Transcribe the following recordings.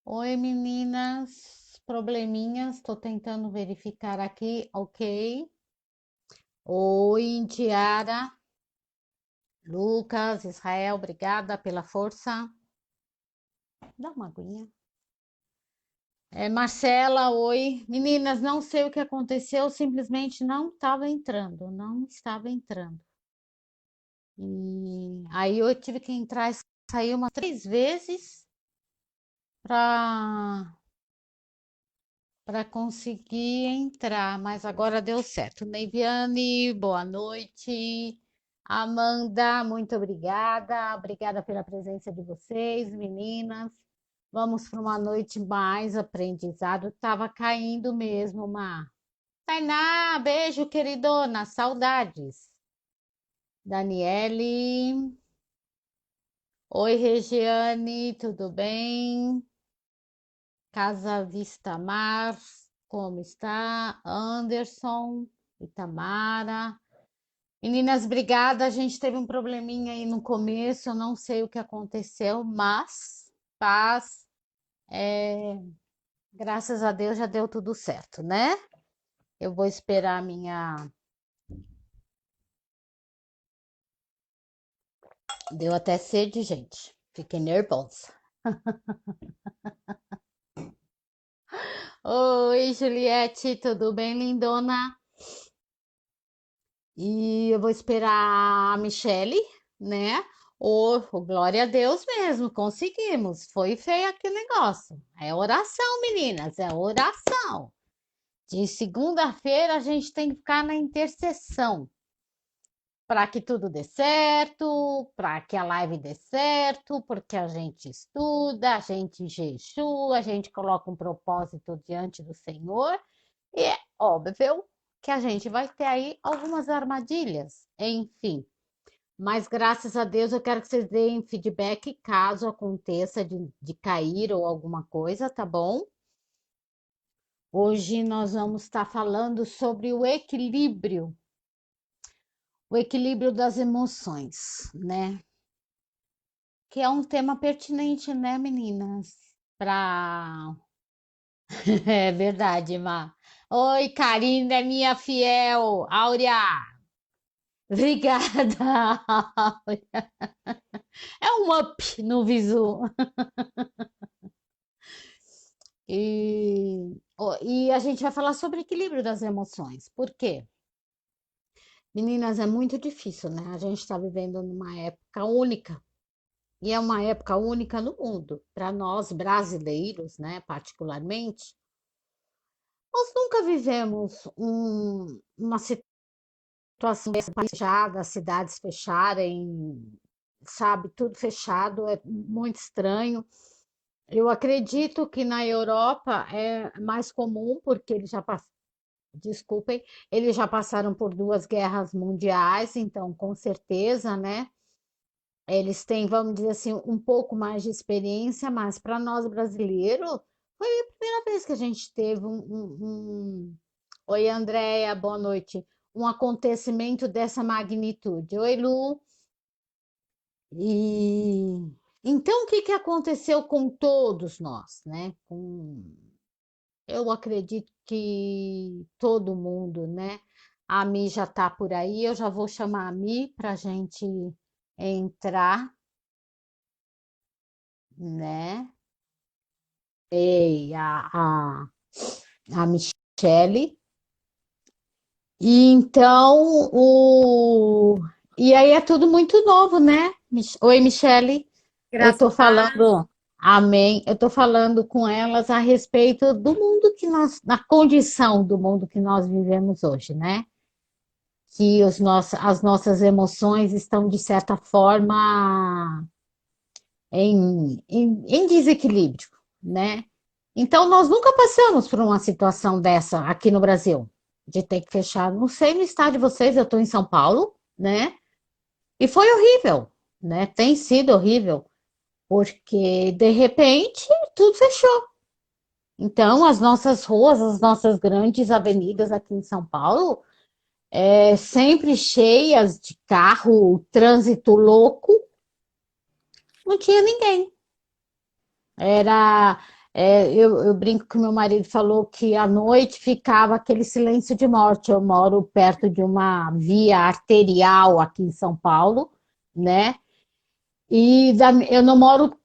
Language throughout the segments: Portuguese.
Oi, meninas. Probleminhas. Estou tentando verificar aqui. Ok. Oi, Indiara. Lucas, Israel, obrigada pela força. Dá uma aguinha. Marcela, oi. Meninas, não sei o que aconteceu, simplesmente não estava entrando, não estava entrando. E aí eu tive que entrar e sair umas 3 vezes para conseguir entrar, mas agora deu certo. Neiviane, boa noite. Amanda, muito obrigada. Obrigada pela presença de vocês, meninas. Vamos para uma noite mais aprendizado. Tava caindo mesmo, Má. Tainá, beijo, queridona. Saudades. Daniele. Oi, Regiane, tudo bem? Casa Vista Mar, como está? Anderson, Itamara. Meninas, obrigada. A gente teve um probleminha aí no começo, eu não sei o que aconteceu, mas paz, graças a Deus já deu tudo certo, né? Eu vou esperar a minha. Deu até sede, gente. Fiquei nervosa. Oi, Juliette, tudo bem, lindona? E eu vou esperar a Michele, né? Glória a Deus mesmo, conseguimos. Foi feio aquele negócio. É oração, meninas, é oração. De segunda-feira a gente tem que ficar na intercessão para que tudo dê certo, para que a live dê certo, porque a gente estuda, a gente jejua, a gente coloca um propósito diante do Senhor. E é óbvio que a gente vai ter aí algumas armadilhas, enfim. Mas graças a Deus eu quero que vocês deem feedback caso aconteça de cair ou alguma coisa, tá bom? Hoje nós vamos estar falando sobre o equilíbrio das emoções, né? Que é um tema pertinente, né, meninas? Para É verdade, Má. Oi, Karina, minha fiel. Áurea, obrigada. Áurea. É um up no visu. E a gente vai falar sobre equilíbrio das emoções. Por quê? Meninas, é muito difícil, né? A gente está vivendo numa época única. E é uma época única no mundo. Para nós brasileiros, né, particularmente, nós nunca vivemos uma situação fechada, as cidades fecharem, sabe, tudo fechado, é muito estranho. Eu acredito que na Europa é mais comum, porque eles já desculpem, eles já passaram por 2 guerras mundiais, então com certeza, né? Eles têm, vamos dizer assim, um pouco mais de experiência, mas para nós brasileiros, foi a primeira vez que a gente teve Oi, Andréia, boa noite. Um acontecimento dessa magnitude. Oi, Lu. E então, o que que aconteceu com todos nós, né? Eu acredito que todo mundo, né? A Mi já tá por aí, eu já vou chamar a Mi para a gente entrar, né? Ei, a Michele. E então, e aí é tudo muito novo, né? Oi, Michele. Eu Graça tô e paz. falando, amém. Eu tô falando com elas a respeito do mundo na condição do mundo que nós vivemos hoje, né? Que as nossas emoções estão, de certa forma, em desequilíbrio, né? Então, nós nunca passamos por uma situação dessa aqui no Brasil, de ter que fechar. Não sei no estado de vocês, eu estou em São Paulo, né? E foi horrível, né? Tem sido horrível, porque de repente tudo fechou. Então, as nossas ruas, as nossas grandes avenidas aqui em São Paulo, sempre cheias de carro, trânsito louco, não tinha ninguém. Era, eu brinco que meu marido falou que à noite ficava aquele silêncio de morte. Eu moro perto de uma via arterial aqui em São Paulo, né? Eu não moro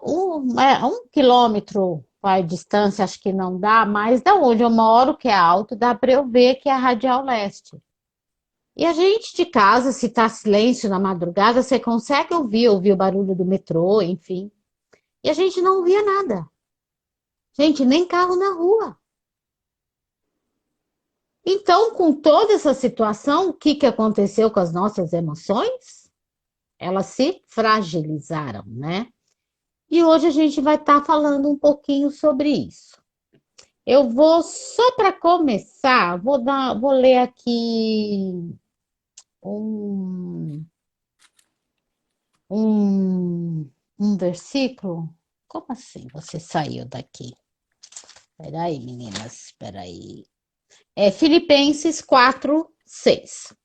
um quilômetro a distância, acho que não dá, mas da onde eu moro, que é alto, dá para eu ver que é a Radial Leste. E a gente de casa, se tá silêncio na madrugada, você consegue ouvir o barulho do metrô, enfim. E a gente não ouvia nada. Gente, nem carro na rua. Então, com toda essa situação, o que, que aconteceu com as nossas emoções? Elas se fragilizaram, né? E hoje a gente vai estar falando um pouquinho sobre isso. Eu vou, só para começar, vou ler aqui um, um, um versículo. Como assim você saiu daqui? Peraí, meninas, peraí. É Filipenses 4:6.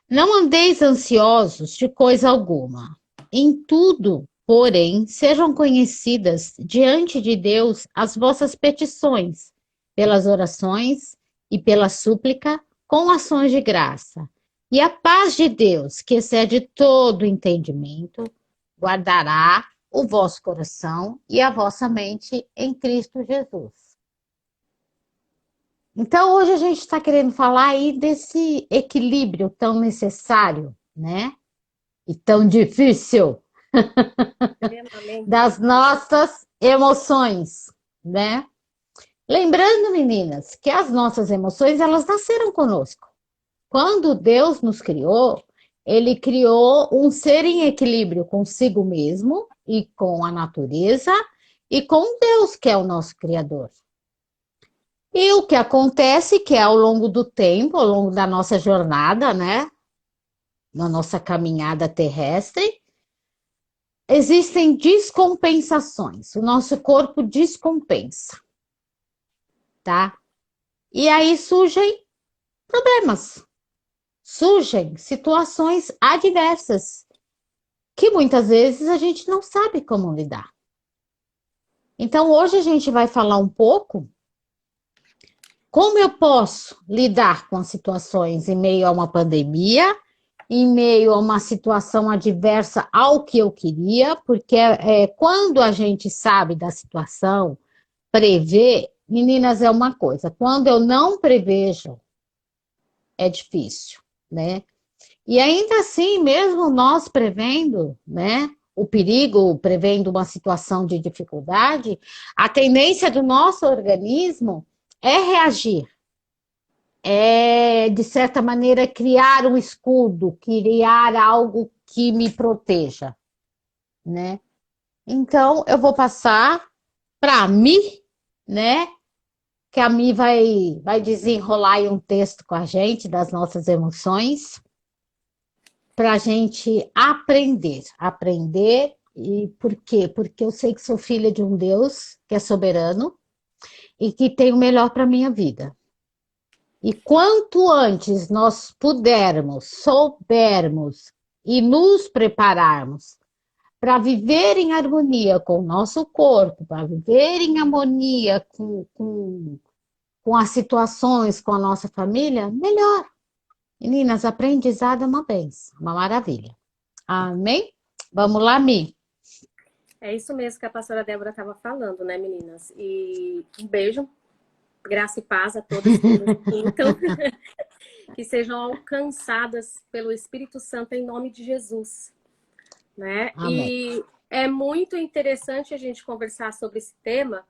Não andeis ansiosos de coisa alguma. Em tudo, porém, sejam conhecidas diante de Deus as vossas petições, pelas orações e pela súplica, com ações de graça. E a paz de Deus, que excede todo entendimento, guardará o vosso coração e a vossa mente em Cristo Jesus. Então, hoje a gente está querendo falar aí desse equilíbrio tão necessário, né? E tão difícil Extremamente das difícil. nossas emoções, né? Lembrando, meninas, que as nossas emoções, elas nasceram conosco. Quando Deus nos criou, ele criou um ser em equilíbrio consigo mesmo e com a natureza e com Deus, que é o nosso criador. E o que acontece que é ao longo do tempo, ao longo da nossa jornada, né, na nossa caminhada terrestre, existem descompensações. O nosso corpo descompensa, tá? E aí surgem problemas, surgem situações adversas que muitas vezes a gente não sabe como lidar. Então hoje a gente vai falar um pouco como eu posso lidar com as situações em meio a uma pandemia, em meio a uma situação adversa ao que eu queria, porque quando a gente sabe da situação, prever, meninas, é uma coisa, quando eu não prevejo, é difícil, né? E ainda assim, mesmo nós prevendo, né, o perigo, prevendo uma situação de dificuldade, a tendência do nosso organismo é reagir, é, de certa maneira, criar um escudo, criar algo que me proteja, né? Então, eu vou passar para a Mi, né? Que a Mi vai desenrolar aí um texto com a gente das nossas emoções, para a gente aprender. Aprender, e por quê? Porque eu sei que sou filha de um Deus que é soberano e que tem o melhor para a minha vida. E quanto antes nós pudermos, soubermos e nos prepararmos para viver em harmonia com o nosso corpo, para viver em harmonia com as situações, com a nossa família, melhor. Meninas, aprendizado é uma benção, uma maravilha. Amém? Vamos lá, Mi. É isso mesmo que a pastora Débora estava falando, né, meninas? E um beijo, graça e paz a todas que nos sintam, que sejam alcançadas pelo Espírito Santo em nome de Jesus, né? Amém. E é muito interessante a gente conversar sobre esse tema,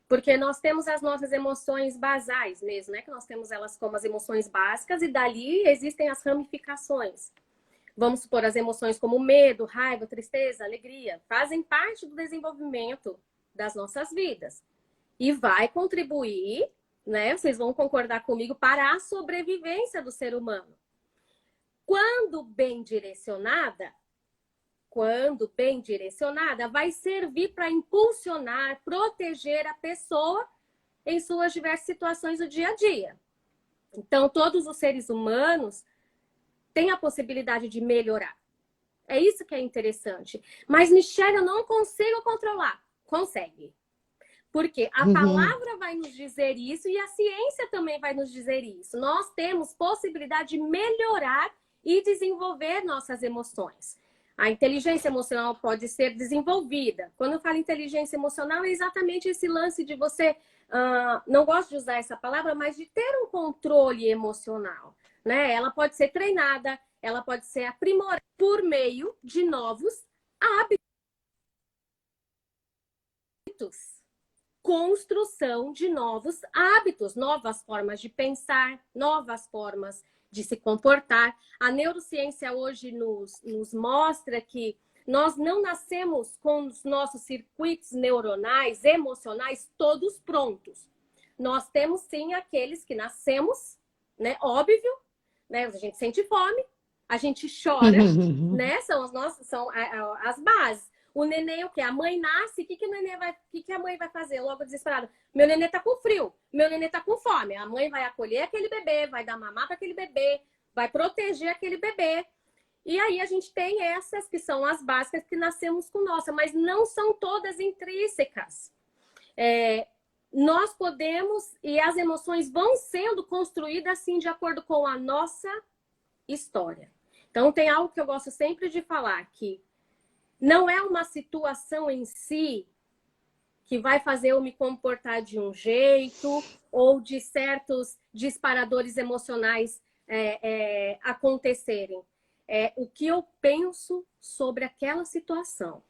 porque nós temos as nossas emoções basais mesmo, né? Que nós temos elas como as emoções básicas e dali existem as ramificações. Vamos supor, as emoções como medo, raiva, tristeza, alegria, fazem parte do desenvolvimento das nossas vidas. E vai contribuir, né? Vocês vão concordar comigo, para a sobrevivência do ser humano. Quando bem direcionada, vai servir para impulsionar, proteger a pessoa em suas diversas situações do dia a dia. Então, todos os seres humanos têm a possibilidade de melhorar. É isso que é interessante. Mas, Michelle, eu não consigo controlar. Consegue. Porque a Uhum. palavra vai nos dizer isso e a ciência também vai nos dizer isso. Nós temos possibilidade de melhorar e desenvolver nossas emoções. A inteligência emocional pode ser desenvolvida. Quando eu falo inteligência emocional, é exatamente esse lance de você, não gosto de usar essa palavra, mas de ter um controle emocional, né? Ela pode ser treinada, ela pode ser aprimorada por meio de novos hábitos. Construção de novos hábitos, novas formas de pensar, novas formas de se comportar. A neurociência hoje nos mostra que nós não nascemos com os nossos circuitos neuronais, emocionais, todos prontos. Nós temos, sim, aqueles que nascemos, né? Óbvio, né? A gente sente fome, a gente chora, né? São as bases. O neném, o quê? A mãe nasce, o que a mãe vai fazer? Logo desesperada. Meu neném tá com frio, meu neném tá com fome. A mãe vai acolher aquele bebê, vai dar mamar para aquele bebê, vai proteger aquele bebê. E aí a gente tem essas que são as básicas que nascemos com nossa, mas não são todas intrínsecas. Nós podemos, e as emoções vão sendo construídas assim de acordo com a nossa história. Então tem algo que eu gosto sempre de falar, que não é uma situação em si que vai fazer eu me comportar de um jeito ou de certos disparadores emocionais acontecerem. É o que eu penso sobre aquela situação.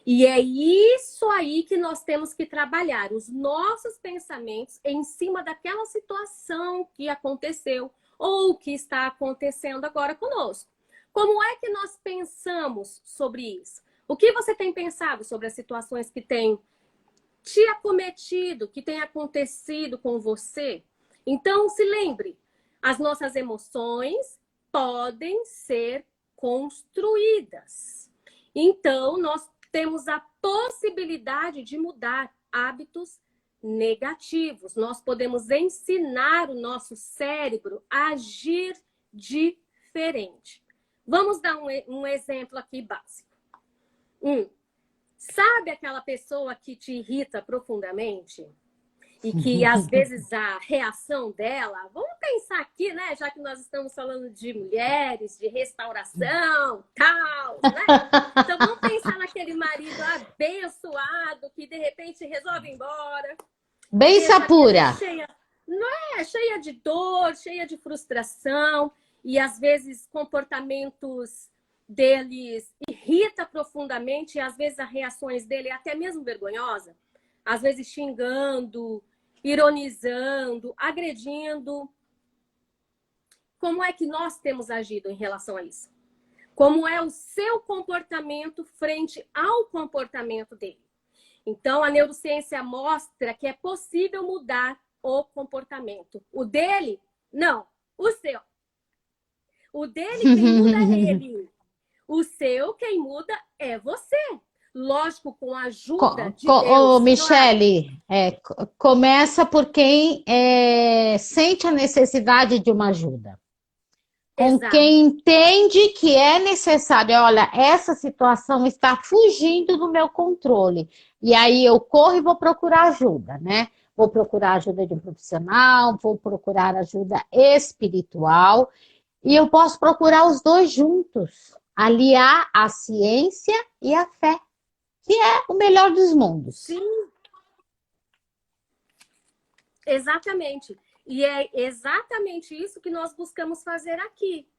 E é isso aí que nós temos que trabalhar, os nossos pensamentos em cima daquela situação que aconteceu ou que está acontecendo agora conosco. Como é que nós pensamos sobre isso? O que você tem pensado sobre as situações que têm te acometido, que têm acontecido com você? Então, se lembre, as nossas emoções podem ser construídas. Então, nós temos a possibilidade de mudar hábitos negativos. Nós podemos ensinar o nosso cérebro a agir diferente. Vamos dar um exemplo aqui básico. Sabe aquela pessoa que te irrita profundamente? E que, às vezes, a reação dela... Vamos pensar aqui, né? Já que nós estamos falando de mulheres, de restauração, tal, né? Então, vamos pensar naquele marido abençoado que, de repente, resolve ir embora. Benção pura. Cheia de dor, cheia de frustração. E, às vezes, comportamentos deles irrita profundamente. E, às vezes, as reações dele é até mesmo vergonhosa. Às vezes xingando, ironizando, agredindo. Como é que nós temos agido em relação a isso? Como é o seu comportamento frente ao comportamento dele? Então, a neurociência mostra que é possível mudar o comportamento. O dele, não. O seu. O dele, quem muda é ele. O seu, quem muda é você. Lógico, com a ajuda de Deus. Michele, começa por quem sente a necessidade de uma ajuda. Com Exato. quem entende que é necessário. Olha, essa situação está fugindo do meu controle. E aí eu corro e vou procurar ajuda, né? Vou procurar ajuda de um profissional, vou procurar ajuda espiritual. E eu posso procurar os dois juntos. Aliar a ciência e a fé, que é o melhor dos mundos. Sim, exatamente. E é exatamente isso que nós buscamos fazer aqui.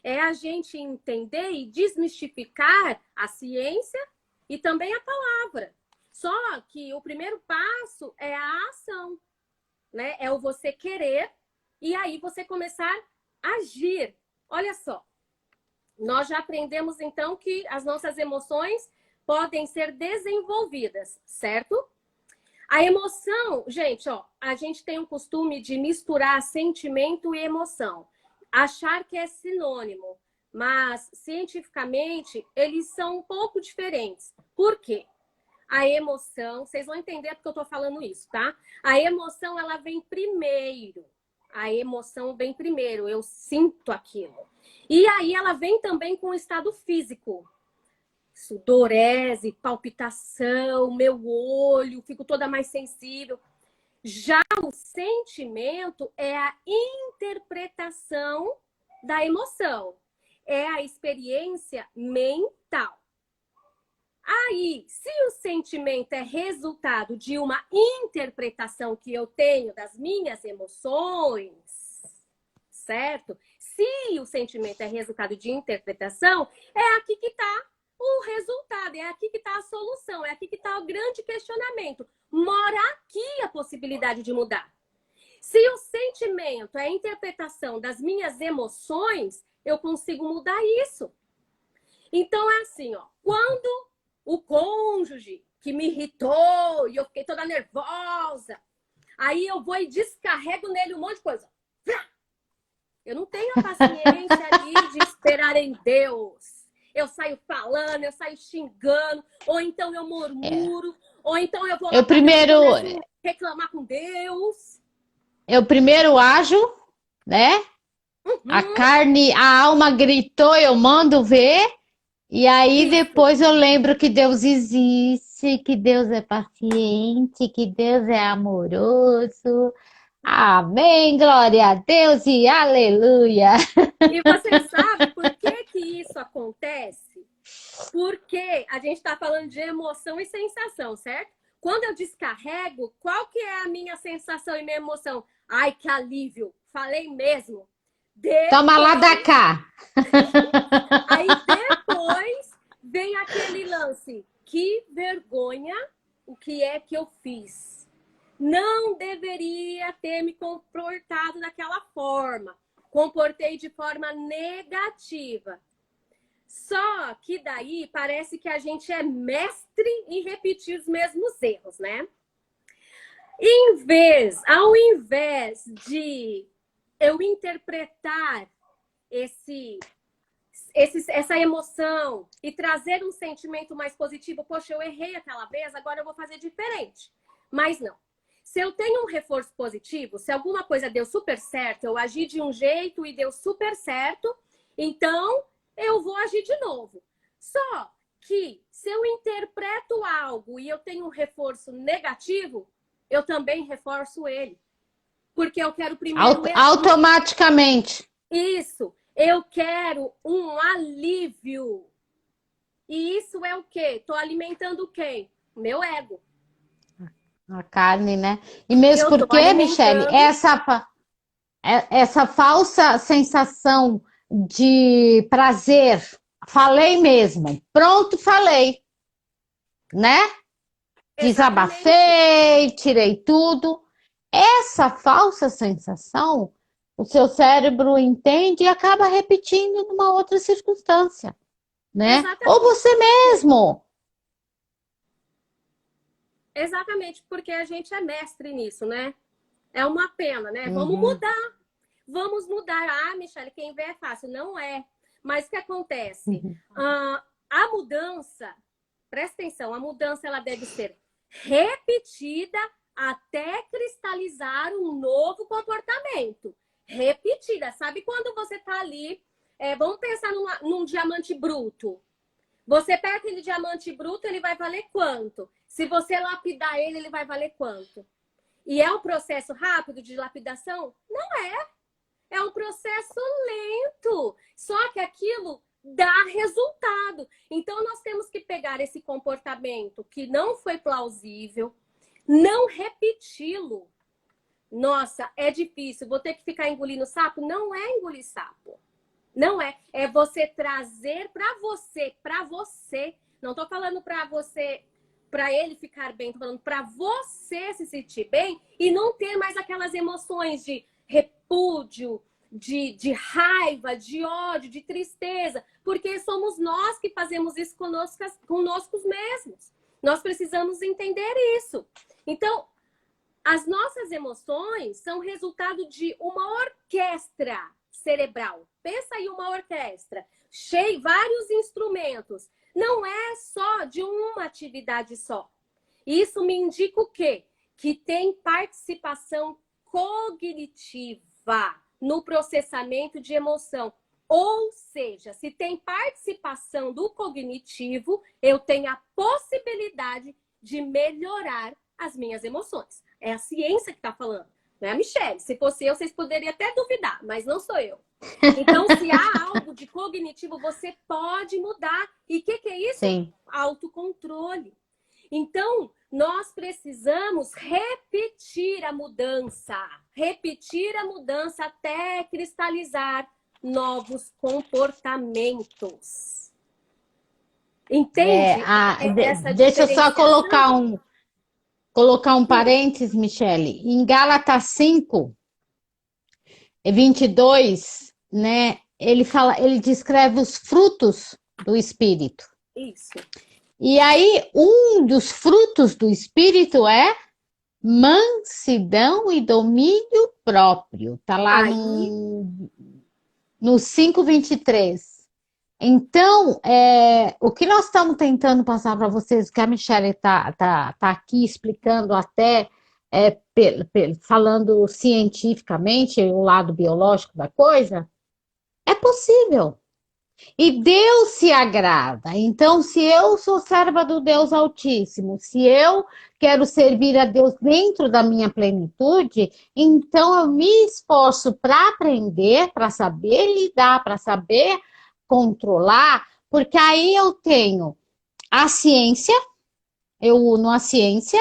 É a gente entender e desmistificar a ciência e também a palavra. Só que o primeiro passo é a ação, né? É o você querer e aí você começar a agir. Olha só, nós já aprendemos então que as nossas emoções podem ser desenvolvidas, certo? A emoção, gente, a gente tem um costume de misturar sentimento e emoção, achar que é sinônimo, mas cientificamente eles são um pouco diferentes. Por quê? A emoção, vocês vão entender porque eu tô falando isso, tá? A emoção, ela vem primeiro. A emoção vem primeiro, eu sinto aquilo. E aí ela vem também com o estado físico. sudorese, palpitação, meu olho, fico toda mais sensível. Já o sentimento é a interpretação da emoção, é a experiência mental. Aí, se o sentimento é resultado de uma interpretação que eu tenho das minhas emoções, certo? Se o sentimento é resultado de interpretação, é aqui que está o resultado, é aqui que está a solução, é aqui que está o grande questionamento. Mora aqui a possibilidade de mudar. Se o sentimento é a interpretação das minhas emoções, eu consigo mudar isso. Então é assim, ó, quando o cônjuge que me irritou e eu fiquei toda nervosa, aí eu vou e descarrego nele um monte de coisa. Eu não tenho a paciência ali de esperar em Deus. Eu saio falando, eu saio xingando, ou então eu murmuro, ou então eu vou lá reclamar com Deus. Eu primeiro ajo, né? A carne, a alma gritou, eu mando ver. E aí depois eu lembro que Deus existe, que Deus é paciente, que Deus é amoroso. Amém, glória a Deus e aleluia. E você sabe por que que isso acontece? Porque a gente está falando de emoção e sensação, certo? Quando eu descarrego, qual que é a minha sensação e minha emoção? Ai, que alívio! Falei mesmo. Toma lá da cá. Aí depois vem aquele lance. Que vergonha o que é que eu fiz. Não deveria ter me comportado daquela forma. Comportei de forma negativa. Só que daí parece que a gente é mestre em repetir os mesmos erros, né? Ao invés de eu interpretar essa emoção e trazer um sentimento mais positivo, poxa, eu errei aquela vez, agora eu vou fazer diferente. Mas não. Se eu tenho um reforço positivo, se alguma coisa deu super certo, eu agi de um jeito e deu super certo, então eu vou agir de novo. Só que se eu interpreto algo e eu tenho um reforço negativo, eu também reforço ele. Porque eu quero primeiro... Automaticamente. Isso. Eu quero um alívio. E isso é o quê? Estou alimentando quem? Meu ego. A carne, né? E mesmo porque, Michele, essa falsa sensação de prazer, falei mesmo, pronto, falei, né? Desabafei, tirei tudo. Essa falsa sensação, o seu cérebro entende e acaba repetindo numa outra circunstância, né? Exatamente. Ou você mesmo. Exatamente, porque a gente é mestre nisso, né? É uma pena, né? Vamos mudar. Vamos mudar. Ah, Michele, quem vê é fácil. Não é. Mas o que acontece? A mudança, presta atenção, a mudança ela deve ser repetida até cristalizar um novo comportamento. Repetida. Sabe quando você tá ali, vamos pensar num diamante bruto. Você pega aquele diamante bruto, ele vai valer quanto? Se você lapidar ele, ele vai valer quanto? E é um processo rápido de lapidação? Não é. É um processo lento. Só que aquilo dá resultado. Então, nós temos que pegar esse comportamento que não foi plausível, não repeti-lo. Nossa, é difícil. Vou ter que ficar engolindo sapo? Não é engolir sapo. Não é. É você trazer para você. Não tô falando para você, para ele ficar bem. Tô falando para você se sentir bem e não ter mais aquelas emoções de repúdio, de raiva, de ódio, de tristeza. Porque somos nós que fazemos isso conosco mesmos. Nós precisamos entender isso. Então, as nossas emoções são resultado de uma orquestra cerebral. Pensa aí uma orquestra, cheia, vários instrumentos. Não é só de uma atividade só. Isso me indica o quê? Que tem participação cognitiva no processamento de emoção. Ou seja, se tem participação do cognitivo, eu tenho a possibilidade de melhorar as minhas emoções. É a ciência que está falando, não é a Michelle. Se fosse eu, vocês poderiam até duvidar, mas não sou eu. Então, se há algo de cognitivo, você pode mudar. E o que é isso? Sim. Autocontrole. Então, nós precisamos repetir a mudança até cristalizar novos comportamentos. Entende? Deixa eu só colocar um parênteses, Michele. Em Gálatas 5, 22, né? Ele descreve os frutos do Espírito. Isso. E aí, um dos frutos do Espírito é mansidão e domínio próprio. Tá lá no 5:23. Então, o que nós estamos tentando passar para vocês, o que a Michelle tá aqui explicando até, falando cientificamente, o lado biológico da coisa, é possível. E Deus se agrada. Então, se eu sou serva do Deus Altíssimo, se eu quero servir a Deus dentro da minha plenitude, então eu me esforço para aprender, para saber lidar, para saber controlar, porque aí eu tenho a ciência, eu uno a ciência,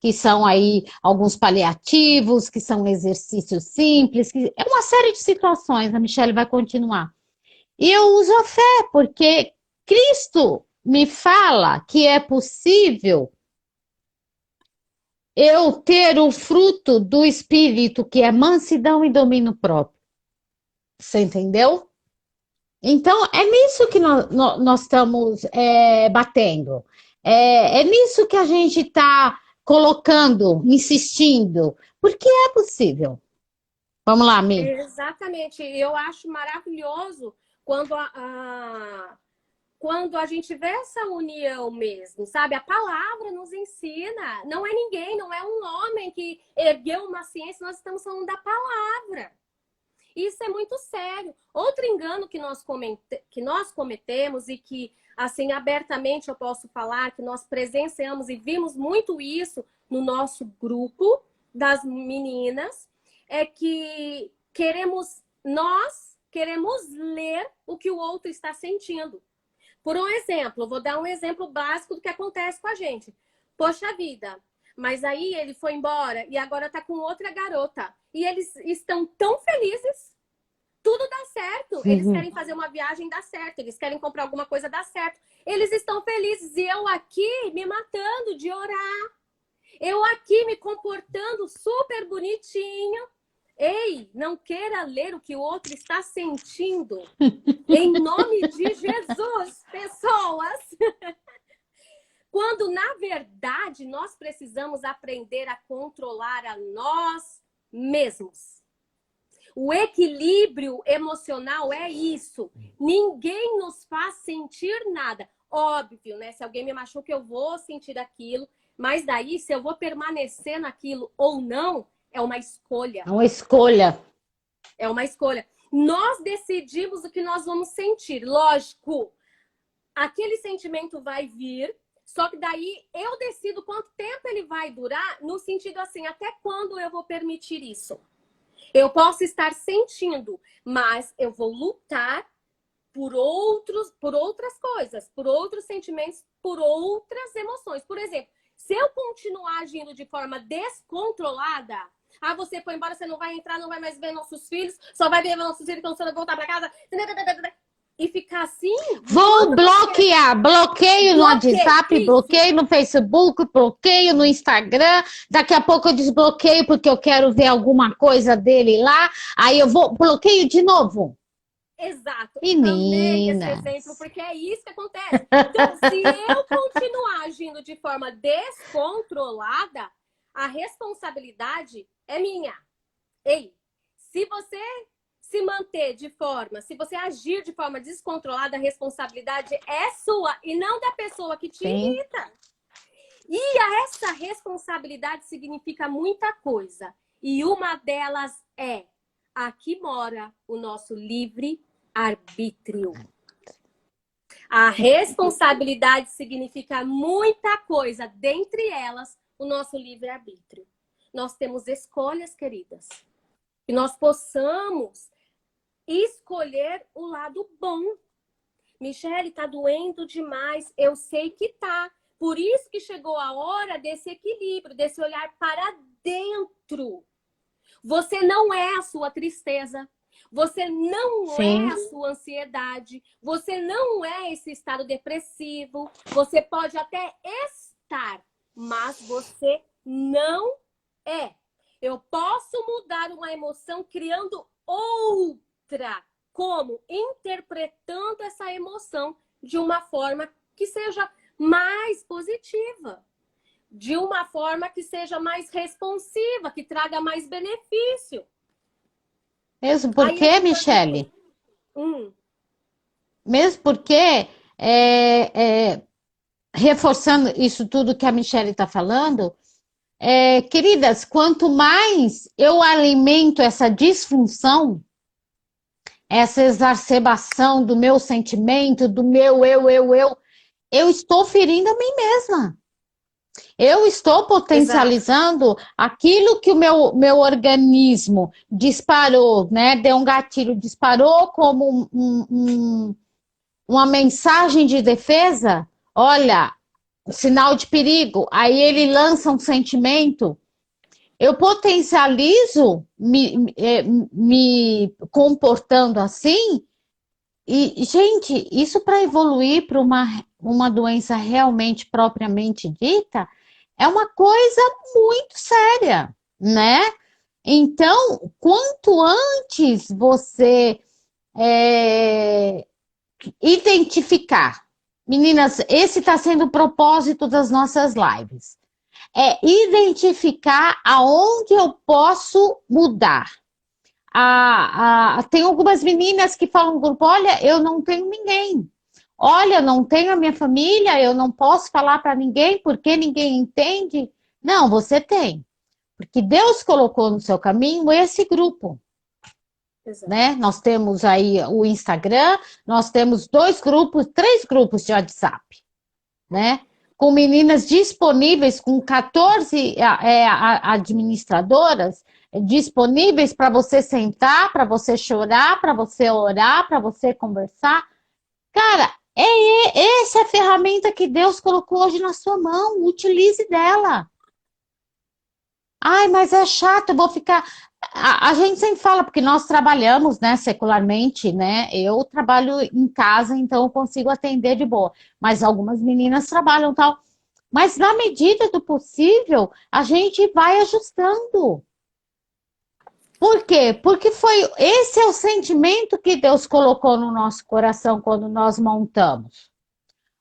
que são aí alguns paliativos, que são exercícios simples, que é uma série de situações, a Michelle vai continuar. E eu uso a fé, porque Cristo me fala que é possível eu ter o fruto do Espírito, que é mansidão e domínio próprio. Você entendeu? Então, é nisso que nós estamos batendo. É nisso que a gente está colocando, insistindo, porque é possível. Vamos lá, Mi. Exatamente. Eu acho maravilhoso quando quando a gente vê essa união mesmo, sabe? A palavra nos ensina. Não é ninguém, não é um homem que ergueu uma ciência, nós estamos falando da palavra. Isso é muito sério. Outro engano que nós cometemos e que, assim, abertamente eu posso falar, que nós presenciamos e vimos muito isso no nosso grupo das meninas, é que nós queremos ler o que o outro está sentindo. Por um exemplo, vou dar um exemplo básico do que acontece com a gente. Poxa vida, mas aí ele foi embora e agora tá com outra garota. E eles estão tão felizes. Tudo dá certo. Eles querem fazer uma viagem, dá certo. Eles querem comprar alguma coisa, dá certo. Eles estão felizes. E eu aqui me matando de orar. Eu aqui me comportando super bonitinho. Ei, não queira ler o que o outro está sentindo. Em nome de Jesus, pessoas. Quando, na verdade, nós precisamos aprender a controlar a nós mesmos. O equilíbrio emocional é isso. Ninguém nos faz sentir nada. Óbvio, né? Se alguém me machuca, eu vou sentir aquilo. Mas daí, se eu vou permanecer naquilo ou não, é uma escolha. É uma escolha. É uma escolha. Nós decidimos o que nós vamos sentir. Lógico, aquele sentimento vai vir, só que daí eu decido quanto tempo ele vai durar, no sentido assim, até quando eu vou permitir isso. Eu posso estar sentindo, mas eu vou lutar por outras coisas, por outros sentimentos, por outras emoções. Por exemplo, se eu continuar agindo de forma descontrolada, você foi embora, você não vai entrar, não vai mais ver nossos filhos, só vai ver nossos filhos quando você voltar para casa, e ficar assim... Vou bloquear, bloqueio no WhatsApp, isso. Bloqueio no Facebook, bloqueio no Instagram, daqui a pouco eu desbloqueio porque eu quero ver alguma coisa dele lá, aí eu bloqueio de novo. Exato. Amei esse exemplo, porque é isso que acontece. Então, se eu continuar agindo de forma descontrolada, a responsabilidade é minha. Ei, se você se você agir de forma descontrolada, a responsabilidade é sua e não da pessoa que te irrita. E essa responsabilidade significa muita coisa. E uma delas é: aqui mora o nosso livre arbítrio. A responsabilidade significa muita coisa, dentre elas, o nosso livre-arbítrio. Nós temos escolhas, queridas. Que nós possamos escolher o lado bom. Michele, tá doendo demais. Eu sei que tá. Por isso que chegou a hora desse equilíbrio, desse olhar para dentro. Você não é a sua tristeza. Você não Sim. é a sua ansiedade. Você não é esse estado depressivo. Você pode até estar, mas você não é. Eu posso mudar uma emoção criando outra. Como? Interpretando essa emoção de uma forma que seja mais positiva. De uma forma que seja mais responsiva, que traga mais benefício. Mesmo porque, Michele, mesmo porque, reforçando isso tudo que a Michele está falando, queridas, quanto mais eu alimento essa disfunção, essa exacerbação do meu sentimento, do meu eu estou ferindo a mim mesma. Eu estou potencializando aquilo que o meu organismo disparou, né? Deu um gatilho, disparou como uma mensagem de defesa. Olha, sinal de perigo. Aí ele lança um sentimento. Eu potencializo me comportando assim. E, gente, isso para evoluir para uma doença realmente propriamente dita é uma coisa muito séria, né? Então, quanto antes você identificar, meninas, esse está sendo o propósito das nossas lives, é identificar aonde eu posso mudar. Tem algumas meninas que falam no grupo, olha, eu não tenho ninguém. Olha, eu não tenho a minha família, eu não posso falar para ninguém porque ninguém entende. Não, você tem. Porque Deus colocou no seu caminho esse grupo. Né? Nós temos aí o Instagram, nós temos 3 grupos de WhatsApp, né? Com meninas disponíveis, com 14 administradoras disponíveis para você sentar, para você chorar, para você orar, para você conversar. Cara, essa é a ferramenta que Deus colocou hoje na sua mão. Utilize dela. Ai, mas é chato, eu vou ficar. A gente sempre fala, porque nós trabalhamos, né, secularmente, né? Eu trabalho em casa, então eu consigo atender de boa. Mas algumas meninas trabalham tal. Mas na medida do possível, a gente vai ajustando. Por quê? Porque esse é o sentimento que Deus colocou no nosso coração quando nós montamos.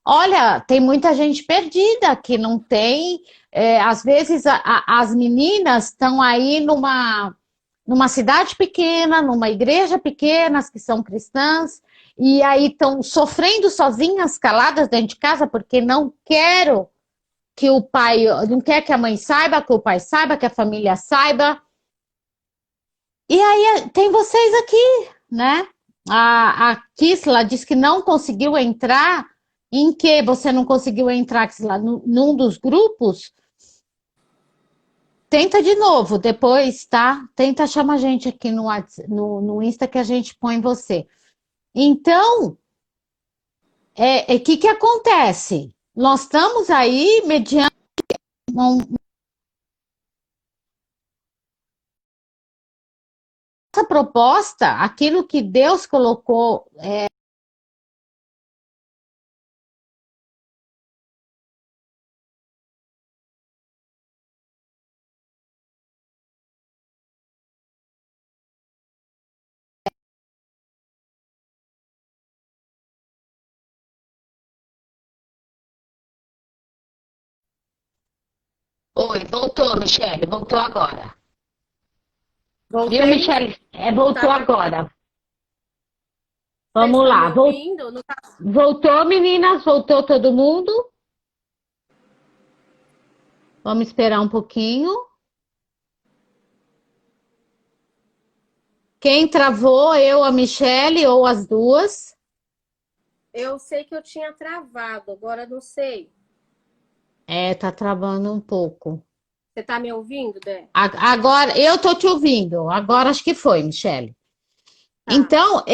Olha, tem muita gente perdida que não tem. Às vezes as meninas estão aí numa cidade pequena, numa igreja pequena, as que são cristãs, e aí estão sofrendo sozinhas, caladas dentro de casa, porque não quero que o pai, não quer que a mãe saiba, que o pai saiba, que a família saiba. E aí tem vocês aqui, né? A Kisla disse que não conseguiu entrar. Em que você não conseguiu entrar, Kisla? Num dos grupos? Tenta de novo, depois, tá? Tenta chamar a gente aqui no Insta que a gente põe você. Então, que acontece? Nós estamos aí mediante essa proposta, aquilo que Deus colocou. Oi, voltou, Michele, voltou agora. Voltei. Viu, Michele? Voltou agora. Vamos lá. Voltou, meninas? Voltou todo mundo? Vamos esperar um pouquinho. Quem travou? Eu, a Michele ou as duas? Eu sei que eu tinha travado, agora não sei. É, tá travando um pouco. Você tá me ouvindo, Dé? Agora, eu tô te ouvindo. Agora acho que foi, Michele. Tá. Então,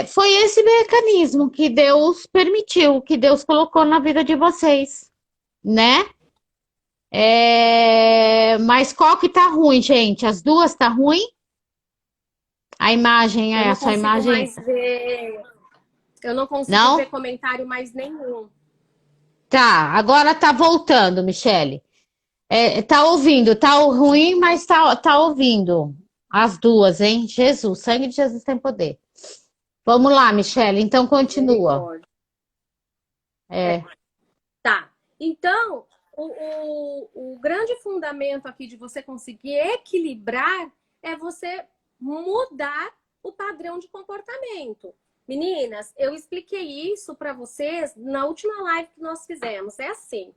foi esse mecanismo que Deus permitiu, que Deus colocou na vida de vocês, né? Mas qual que tá ruim, gente? As duas tá ruim? A imagem, Eu a não sua consigo imagem. mais ver. Eu não consigo ver Não? comentário mais nenhum. Tá, agora tá voltando, Michele. Tá ouvindo, tá ruim, mas tá ouvindo. As duas, hein? Jesus, sangue de Jesus tem poder. Vamos lá, Michele, então continua. Misericórdia. É, Tá. Então, o grande fundamento aqui de você conseguir equilibrar é você mudar o padrão de comportamento. Meninas, eu expliquei isso para vocês na última live que nós fizemos. É assim,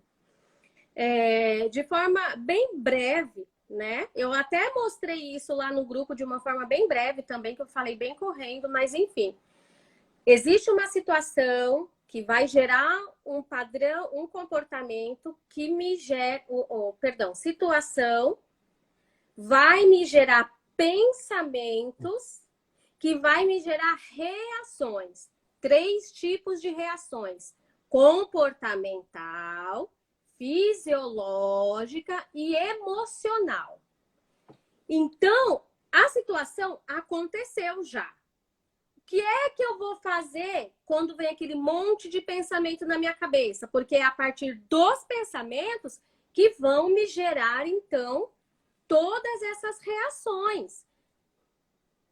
de forma bem breve, né? Eu até mostrei isso lá no grupo de uma forma bem breve também, que eu falei bem correndo, mas enfim. Existe uma situação que vai gerar um padrão, um comportamento que me gera, perdão, situação vai me gerar pensamentos que vai me gerar reações. 3 tipos de reações: comportamental, fisiológica e emocional. Então, a situação aconteceu já. O que é que eu vou fazer quando vem aquele monte de pensamento na minha cabeça? Porque é a partir dos pensamentos que vão me gerar, então, todas essas reações.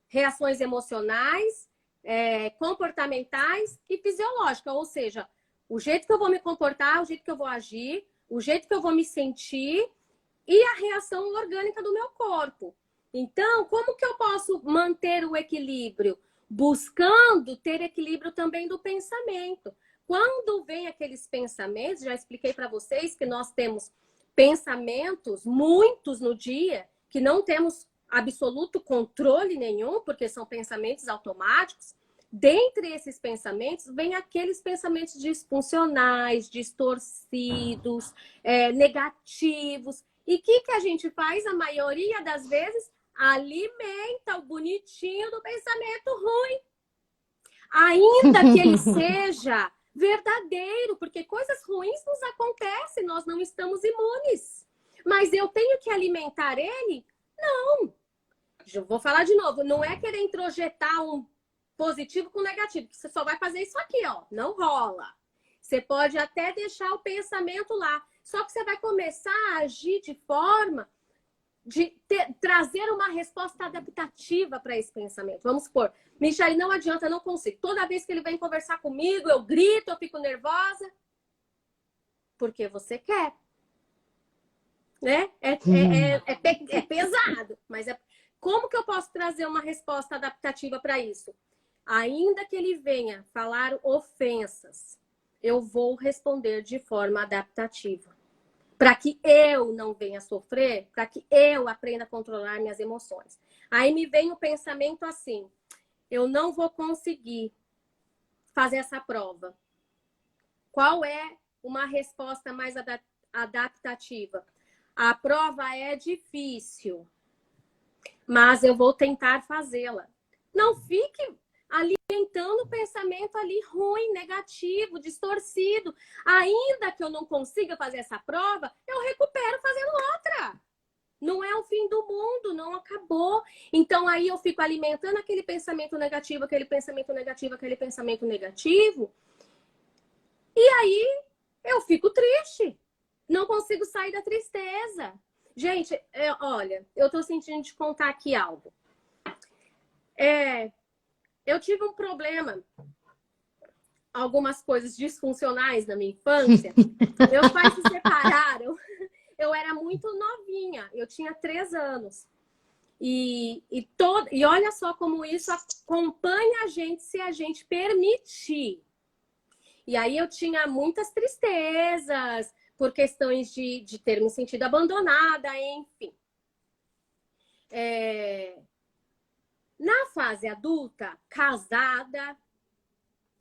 Reações emocionais, comportamentais e fisiológicas. Ou seja, o jeito que eu vou me comportar, o jeito que eu vou agir, o jeito que eu vou me sentir e a reação orgânica do meu corpo. Então, como que eu posso manter o equilíbrio? Buscando ter equilíbrio também do pensamento. Quando vem aqueles pensamentos, já expliquei para vocês que nós temos pensamentos, muitos no dia, que não temos absoluto controle nenhum, porque são pensamentos automáticos. Dentre esses pensamentos, vem aqueles pensamentos disfuncionais, distorcidos, negativos. E o que a gente faz? A maioria das vezes alimenta o bonitinho do pensamento ruim. Ainda que ele seja verdadeiro, porque coisas ruins nos acontecem, nós não estamos imunes. Mas eu tenho que alimentar ele? Não. Eu vou falar de novo, não é querer introjetar um positivo com negativo, que você só vai fazer isso aqui, ó. Não rola. Você pode até deixar o pensamento lá, só que você vai começar a agir de forma de trazer uma resposta adaptativa para esse pensamento. Vamos supor, Michele, não adianta, eu não consigo. Toda vez que ele vem conversar comigo, eu grito, eu fico nervosa. Porque você quer. Né? É pesado, mas como que eu posso trazer uma resposta adaptativa para isso? Ainda que ele venha falar ofensas, eu vou responder de forma adaptativa. Para que eu não venha sofrer, para que eu aprenda a controlar minhas emoções. Aí me vem o pensamento assim: eu não vou conseguir fazer essa prova. Qual é uma resposta mais adaptativa? A prova é difícil, mas eu vou tentar fazê-la. Não fique alimentando o pensamento ali ruim, negativo, distorcido. Ainda que eu não consiga fazer essa prova, eu recupero fazendo outra. Não é o fim do mundo, não acabou. Então aí eu fico alimentando aquele pensamento negativo, aquele pensamento negativo, aquele pensamento negativo. E aí eu fico triste. Não consigo sair da tristeza. Gente, olha, eu tô sentindo te contar aqui algo. Eu tive um problema, algumas coisas disfuncionais na minha infância. Meus pais se separaram. Eu era muito novinha, eu tinha 3 anos. E olha só como isso acompanha a gente se a gente permitir. E aí eu tinha muitas tristezas por questões de ter me sentido abandonada, enfim. Na fase adulta, casada,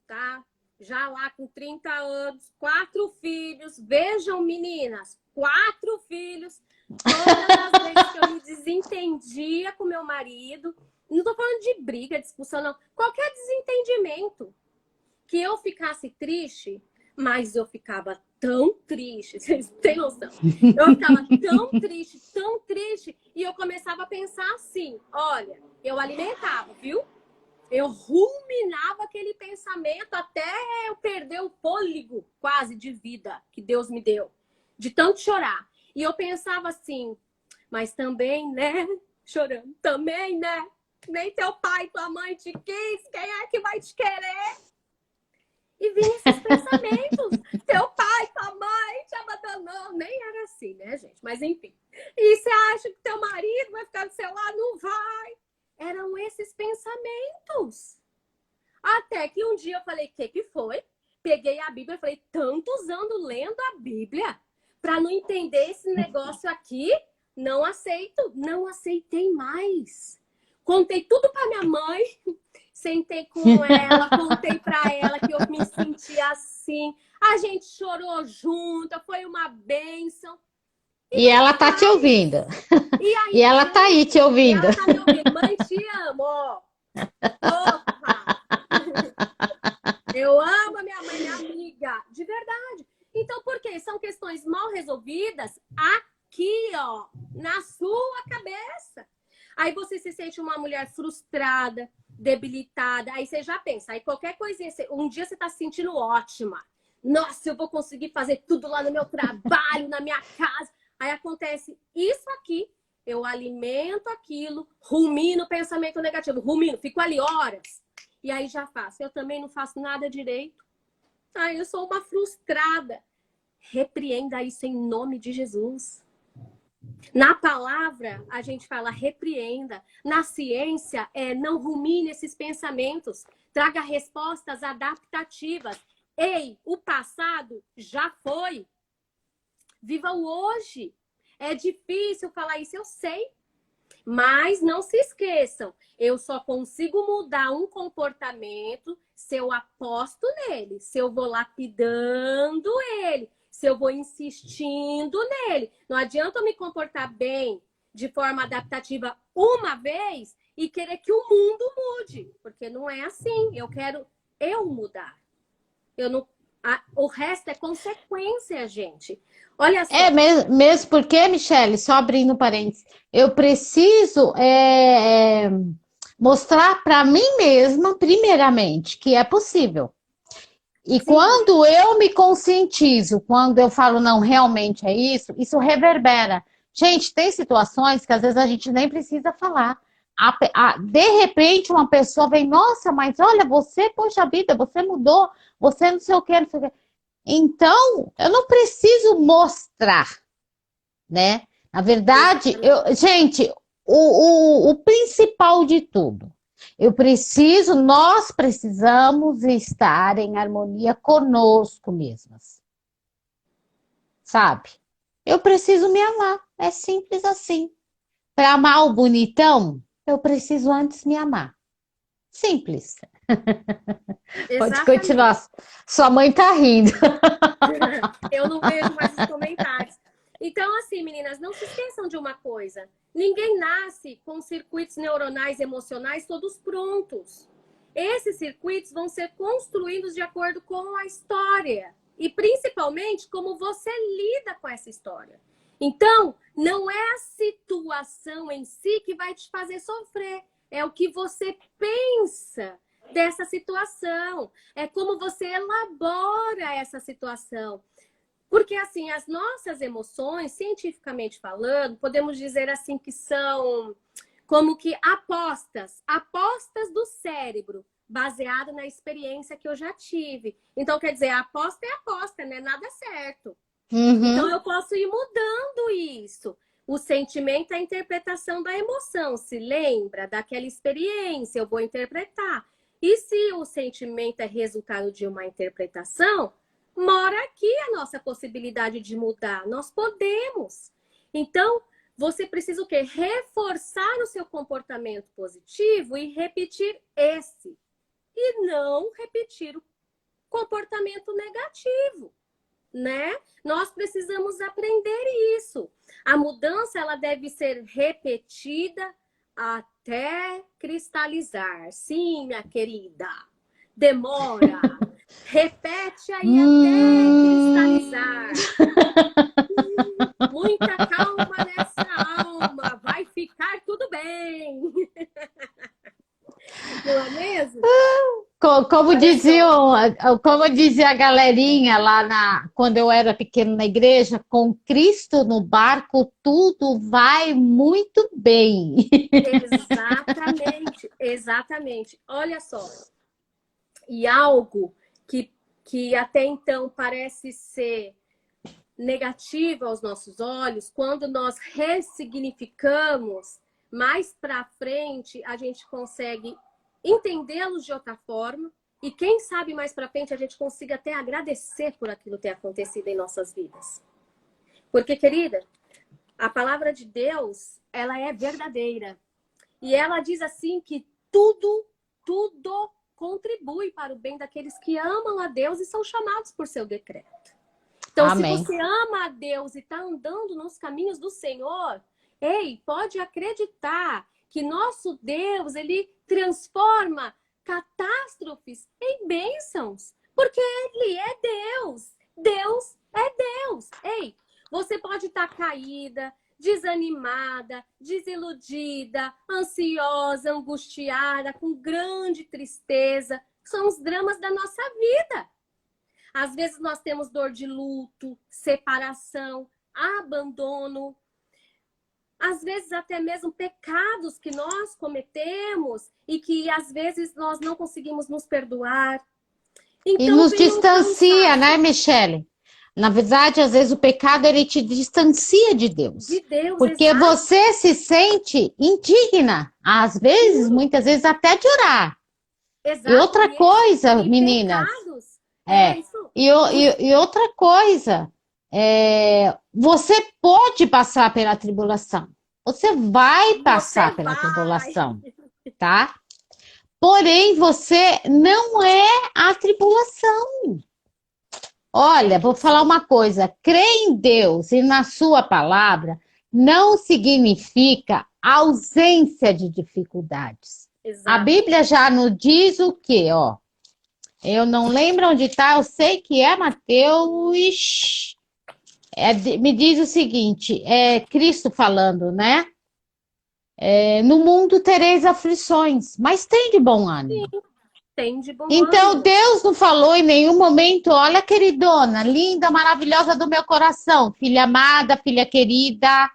tá? Já lá com 30 anos, 4 filhos. Vejam, meninas, 4 filhos. Todas as vezes que eu me desentendia com meu marido, não tô falando de briga, discussão, não. Qualquer desentendimento que eu ficasse triste, mas eu ficava tão triste, vocês têm noção? Eu ficava tão triste, e eu começava a pensar assim, olha, eu alimentava, viu? Eu ruminava aquele pensamento até eu perder o fôlego quase de vida que Deus me deu, de tanto chorar. E eu pensava assim, mas também, né? Chorando, também, né? Nem teu pai e tua mãe te quis, quem é que vai te querer? E vinha esses pensamentos. Teu pai, tua mãe te abandonou. Nem era assim, né, gente? Mas enfim. E você acha que teu marido vai ficar do seu lado? Não vai. Eram esses pensamentos. Até que um dia eu falei, o que foi? Peguei a Bíblia e falei, tantos anos lendo a Bíblia para não entender esse negócio aqui? Não aceito. Não aceitei mais. Contei tudo para minha mãe. Sentei com ela, contei para ela que eu me sentia assim. A gente chorou junto, foi uma bênção. E ela tá te ouvindo. E aí, E ela tá aí te ouvindo. ela tá me ouvindo. Mãe, te amo, ó. Opa! Eu amo a minha mãe, minha amiga. De verdade. Então, por quê? São questões mal resolvidas aqui, ó, na sua cabeça. Aí você se sente uma mulher frustrada, debilitada. Aí você já pensa, aí qualquer coisinha, um dia você tá se sentindo ótima. Nossa, eu vou conseguir fazer tudo lá no meu trabalho, na minha casa. Aí acontece isso aqui, eu alimento aquilo, rumino o pensamento negativo, rumino, fico ali horas. E aí já faço. Eu também não faço nada direito. Ai, eu sou uma frustrada. Repreenda isso em nome de Jesus. Na palavra, a gente fala repreenda. Na ciência, não rumine esses pensamentos. Traga respostas adaptativas. Ei, o passado já foi. Viva o hoje. É difícil falar isso, eu sei. Mas não se esqueçam, eu só consigo mudar um comportamento se eu aposto nele, se eu vou lapidando ele, se eu vou insistindo nele. Não adianta eu me comportar bem de forma adaptativa uma vez e querer que o mundo mude, porque não é assim. Eu quero eu mudar. Eu não, o resto é consequência, gente. Olha só. Mesmo porque, Michele, só abrindo parênteses, eu preciso mostrar para mim mesma, primeiramente, que é possível. E Sim. Quando eu me conscientizo, quando eu falo, não, realmente é isso reverbera. Gente, tem situações que às vezes a gente nem precisa falar. De repente, uma pessoa vem, nossa, mas olha, você, poxa vida, você mudou, você não sei o que, não sei o que. Então, eu não preciso mostrar, né? Na verdade, gente, o principal de tudo, nós precisamos estar em harmonia conosco mesmas, sabe? Eu preciso me amar, é simples assim. Para amar o bonitão, eu preciso antes me amar. Simples. Pode Exatamente. continuar. Sua mãe tá rindo. Eu não vejo mais os comentários. Então, assim, meninas, não se esqueçam de uma coisa. Ninguém nasce com circuitos neuronais emocionais todos prontos. Esses circuitos vão ser construídos de acordo com a história. E, principalmente, como você lida com essa história. Então, não é a situação em si que vai te fazer sofrer. É o que você pensa dessa situação. É como você elabora essa situação. Porque, assim, as nossas emoções, cientificamente falando, podemos dizer assim que são como que apostas do cérebro, baseado na experiência que eu já tive. Então, quer dizer, a aposta é aposta, né? Nada certo. Então, eu posso ir mudando isso. O sentimento é a interpretação da emoção. Se lembra daquela experiência, eu vou interpretar. E se o sentimento é resultado de uma interpretação, mora aqui a nossa possibilidade de mudar. Nós podemos. Então, você precisa o quê? Reforçar o seu comportamento positivo e repetir esse. E não repetir o comportamento negativo, né? Nós precisamos aprender isso. A mudança, ela deve ser repetida até cristalizar. Sim, minha querida. Demora. Repete aí até cristalizar. Muita calma nessa alma. Vai ficar tudo bem. Não é mesmo? Como dizia a galerinha quando eu era pequena na igreja, com Cristo no barco, tudo vai muito bem. Exatamente, exatamente. Olha só. E algo que até então parece ser negativo aos nossos olhos, quando nós ressignificamos, mais para frente a gente consegue entendê-los de outra forma e quem sabe mais para frente a gente consiga até agradecer por aquilo ter acontecido em nossas vidas. Porque, querida, a palavra de Deus, ela é verdadeira. E ela diz assim que tudo contribui para o bem daqueles que amam a Deus e são chamados por seu decreto. Então, Amém. se você ama a Deus e está andando nos caminhos do Senhor, ei, pode acreditar que nosso Deus, ele transforma catástrofes em bênçãos. Porque ele é Deus. Deus é Deus. Ei, você pode estar caída, desanimada, desiludida, ansiosa, angustiada, com grande tristeza. São os dramas da nossa vida. Às vezes nós temos dor de luto, separação, abandono. Às vezes até mesmo pecados que nós cometemos e que às vezes nós não conseguimos nos perdoar. Então, E nos distancia, né, Michele? Na verdade, às vezes o pecado ele te distancia de Deus. De Deus, porque exato. Você se sente indigna, às vezes, muitas vezes até de orar. Exato. E outra coisa, meninas. Pecados. Isso. E outra coisa, você pode passar pela tribulação. Você vai passar pela tribulação, tá? Porém, você não é a tribulação. Olha, vou falar uma coisa. Crer em Deus e na sua palavra não significa ausência de dificuldades. Exato. A Bíblia já nos diz o quê, ó? Eu não lembro onde está, eu sei que é Mateus. Me diz o seguinte, é Cristo falando, né? No mundo tereis aflições, mas tem de bom ânimo. Sim, tem de bom então, ânimo. Deus não falou em nenhum momento, olha, queridona, linda, maravilhosa do meu coração, filha amada, filha querida,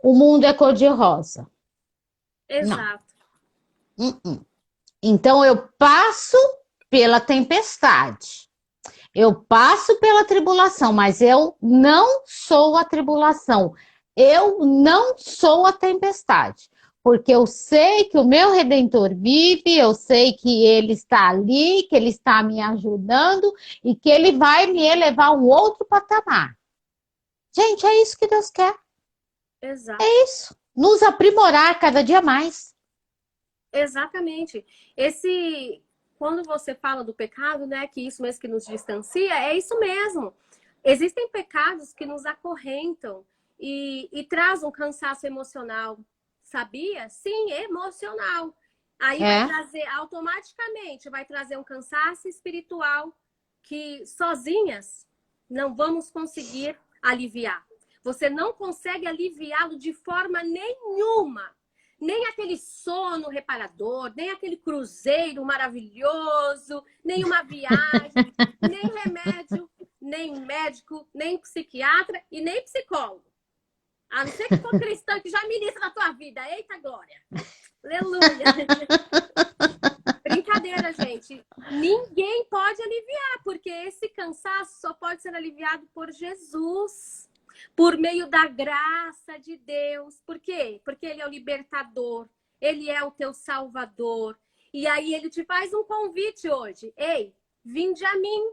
o mundo é cor-de-rosa. Exato. Não. Então, eu passo pela tempestade. Eu passo pela tribulação, mas eu não sou a tribulação. Eu não sou a tempestade. Porque eu sei que o meu Redentor vive, eu sei que ele está ali, que ele está me ajudando e que ele vai me elevar a um outro patamar. Gente, é isso que Deus quer. Exato. É isso. Nos aprimorar cada dia mais. Exatamente. Quando você fala do pecado, né, que isso mesmo que nos distancia, é isso mesmo. Existem pecados que nos acorrentam e trazem um cansaço emocional. Sabia? Sim, emocional. Aí vai trazer, automaticamente, vai trazer um cansaço espiritual que sozinhas não vamos conseguir aliviar. Você não consegue aliviá-lo de forma nenhuma. Nem aquele sono reparador, nem aquele cruzeiro maravilhoso, nem uma viagem, nem remédio, nem médico, nem psiquiatra e nem psicólogo. A não ser que for cristão que já ministra na tua vida. Eita glória! Aleluia! Brincadeira, gente. Ninguém pode aliviar, porque esse cansaço só pode ser aliviado por Jesus. Por meio da graça de Deus. Por quê? Porque ele é o libertador. Ele é o teu salvador. E aí ele te faz um convite hoje. Ei, vinde a mim.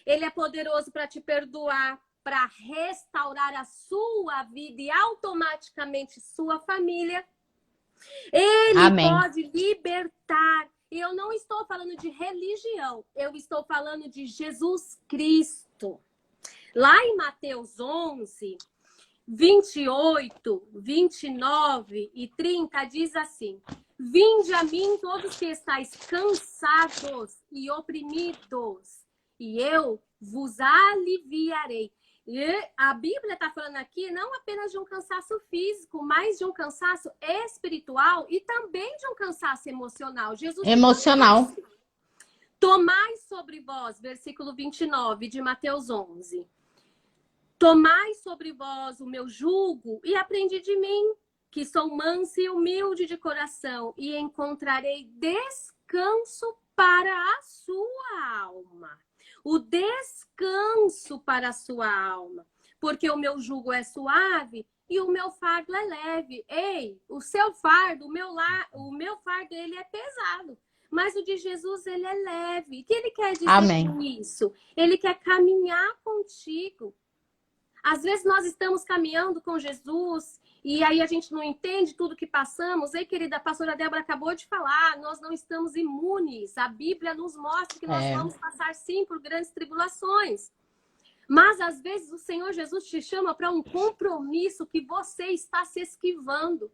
Ele é poderoso para te perdoar, para restaurar a sua vida e automaticamente sua família. Ele Amém. pode libertar. E eu não estou falando de religião, eu estou falando de Jesus Cristo. Lá em Mateus 11, 28, 29 e 30 diz assim: Vinde a mim todos que estáis cansados e oprimidos, e eu vos aliviarei. E a Bíblia está falando aqui não apenas de um cansaço físico, mas de um cansaço espiritual e também de um cansaço emocional. Jesus Emocional. Tomai sobre vós, versículo 29 de Mateus 11. Tomai sobre vós o meu jugo e aprendi de mim, que sou manso e humilde de coração, e encontrarei descanso para a sua alma. O descanso para a sua alma. Porque o meu jugo é suave e o meu fardo é leve. Ei, o seu fardo, o meu fardo, ele é pesado. Mas o de Jesus, ele é leve. O que ele quer dizer com isso? Ele quer caminhar contigo. Às vezes nós estamos caminhando com Jesus e aí a gente não entende tudo que passamos. Ei, querida, a pastora Débora acabou de falar, nós não estamos imunes. A Bíblia nos mostra que nós vamos passar sim por grandes tribulações. Mas às vezes o Senhor Jesus te chama para um compromisso que você está se esquivando.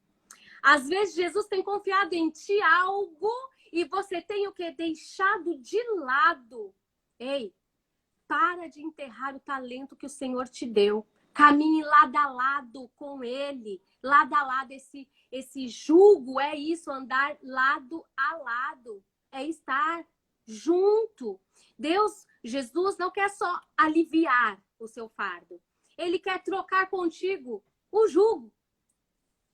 Às vezes Jesus tem confiado em ti algo e você tem o que? Deixado de lado. Ei, para de enterrar o talento que o Senhor te deu. Caminhe lado a lado com Ele. Lado a lado, esse jugo é isso, andar lado a lado. É estar junto. Jesus não quer só aliviar o seu fardo. Ele quer trocar contigo o jugo.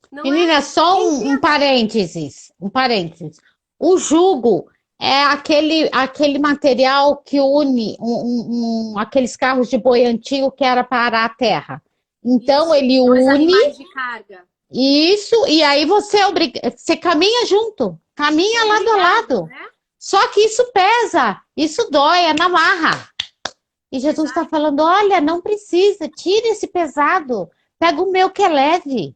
Não Menina, só um parênteses. Um parênteses. O jugo é aquele material que une aqueles carros de boi antigo que era para a terra. Então, isso, ele dois une animais de carga. Isso, e aí você caminha junto, caminha lado a lado. Né? Só que isso pesa, isso dói, é na marra. E Jesus está falando, olha, não precisa, tira esse pesado, pega o meu que é leve.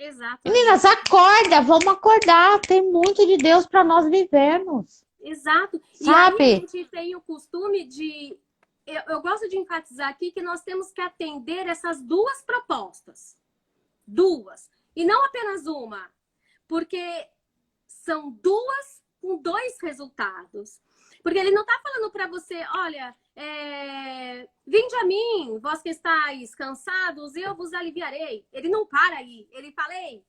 Exato. Meninas, acorda, vamos acordar. Tem muito de Deus para nós vivermos. Exato. Sabe? E aí a gente tem o costume de... Eu gosto de enfatizar aqui que nós temos que atender essas duas propostas. Duas. E não apenas uma. Porque são duas com dois resultados. Porque ele não está falando para você, olha, vinde a mim, vós que estáis cansados, eu vos aliviarei. Ele não para aí. Ele fala, ei,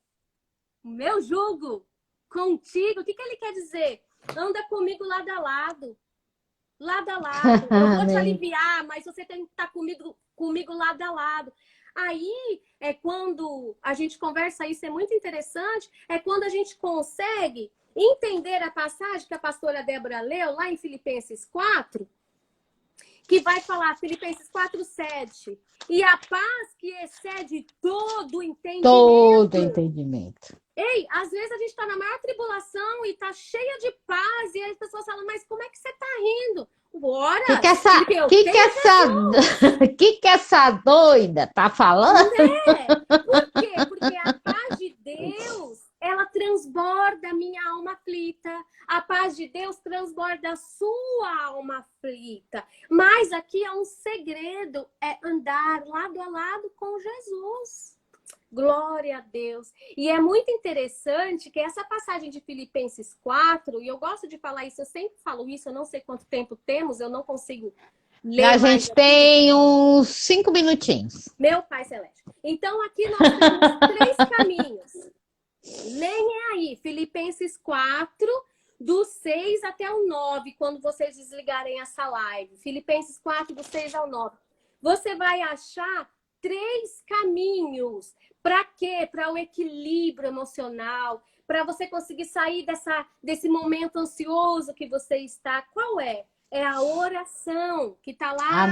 meu jugo contigo. O que ele quer dizer? Anda comigo lado a lado. Lado a lado. Eu vou te aliviar, mas você tem que estar comigo lado a lado. Aí é quando a gente conversa, isso é muito interessante, é quando a gente consegue entender a passagem que a pastora Débora leu lá em Filipenses 4, que vai falar, Filipenses 4:7, e a paz que excede todo entendimento. Todo entendimento. Ei, às vezes a gente está na maior tribulação e está cheia de paz, e as pessoas falam, mas como é que você está rindo? Ora, que essa doida tá falando? Por quê? Porque a paz de Deus, ela transborda a minha alma aflita. A paz de Deus transborda a sua alma aflita. Mas aqui é um segredo, é andar lado a lado com Jesus. Glória a Deus. E é muito interessante que essa passagem de Filipenses 4, e eu gosto de falar isso, eu sempre falo isso, eu não sei quanto tempo temos, eu não consigo ler. A gente tem uns 5 minutinhos. Meu Pai Celeste. Então, aqui nós temos 3 caminhos. Leem aí, Filipenses 4, do 6 até o 9, quando vocês desligarem essa live. Filipenses 4, do 6 ao 9. Você vai achar 3 caminhos. Para quê? Para o equilíbrio emocional, para você conseguir sair desse momento ansioso que você está. Qual é? É a oração, que está lá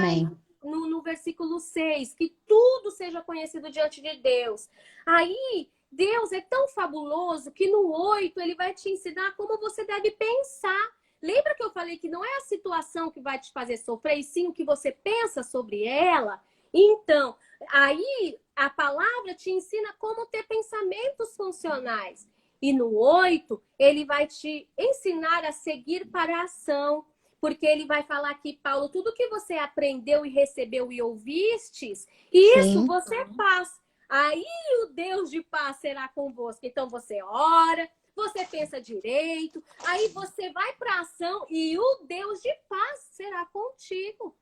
no versículo 6, que tudo seja conhecido diante de Deus. Aí, Deus é tão fabuloso que no 8 ele vai te ensinar como você deve pensar. Lembra que eu falei que não é a situação que vai te fazer sofrer, e sim o que você pensa sobre ela? Então, aí a palavra te ensina como ter pensamentos funcionais. E no 8, ele vai te ensinar a seguir para a ação. Porque ele vai falar aqui, Paulo, tudo que você aprendeu e recebeu e ouvistes, isso Sim. você faz. Aí o Deus de paz será convosco. Então você ora, você pensa direito, aí você vai para a ação e o Deus de paz será contigo.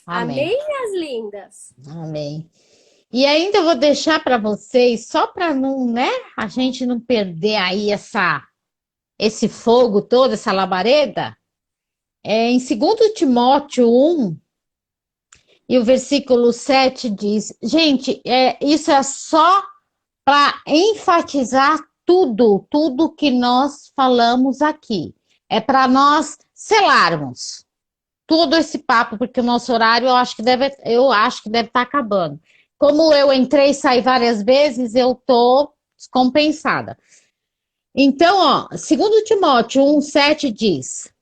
Amém. Amém, minhas lindas? Amém. E ainda eu vou deixar para vocês, só para não, né, a gente não perder aí esse fogo todo, essa labareda, em 2 Timóteo 1, e o versículo 7 diz, gente, isso é só para enfatizar tudo que nós falamos aqui. É para nós selarmos todo esse papo, porque o nosso horário eu acho que deve estar acabando. Como eu entrei e saí várias vezes, eu tô descompensada. Então, ó, 2 Timóteo 1,7 diz: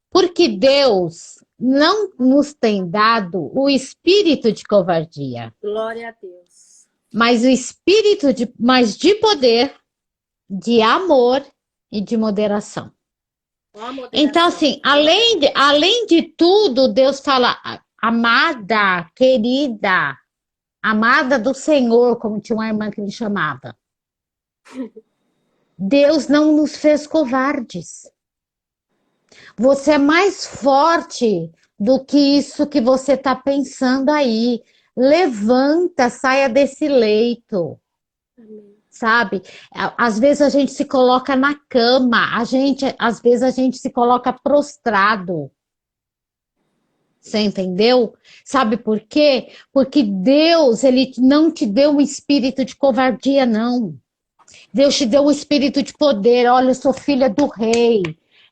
porque Deus não nos tem dado o espírito de covardia, Glória a Deus. mas mas de poder, de amor e de moderação. Então, assim, além de tudo, Deus fala, amada, querida, amada do Senhor, como tinha uma irmã que me chamava. Deus não nos fez covardes. Você é mais forte do que isso que você está pensando aí. Levanta, saia desse leito. Amém. Sabe? Às vezes a gente se coloca na cama, às vezes a gente se coloca prostrado. Você entendeu? Sabe por quê? Porque Deus, ele não te deu um espírito de covardia, não. Deus te deu um espírito de poder. Olha, eu sou filha do rei.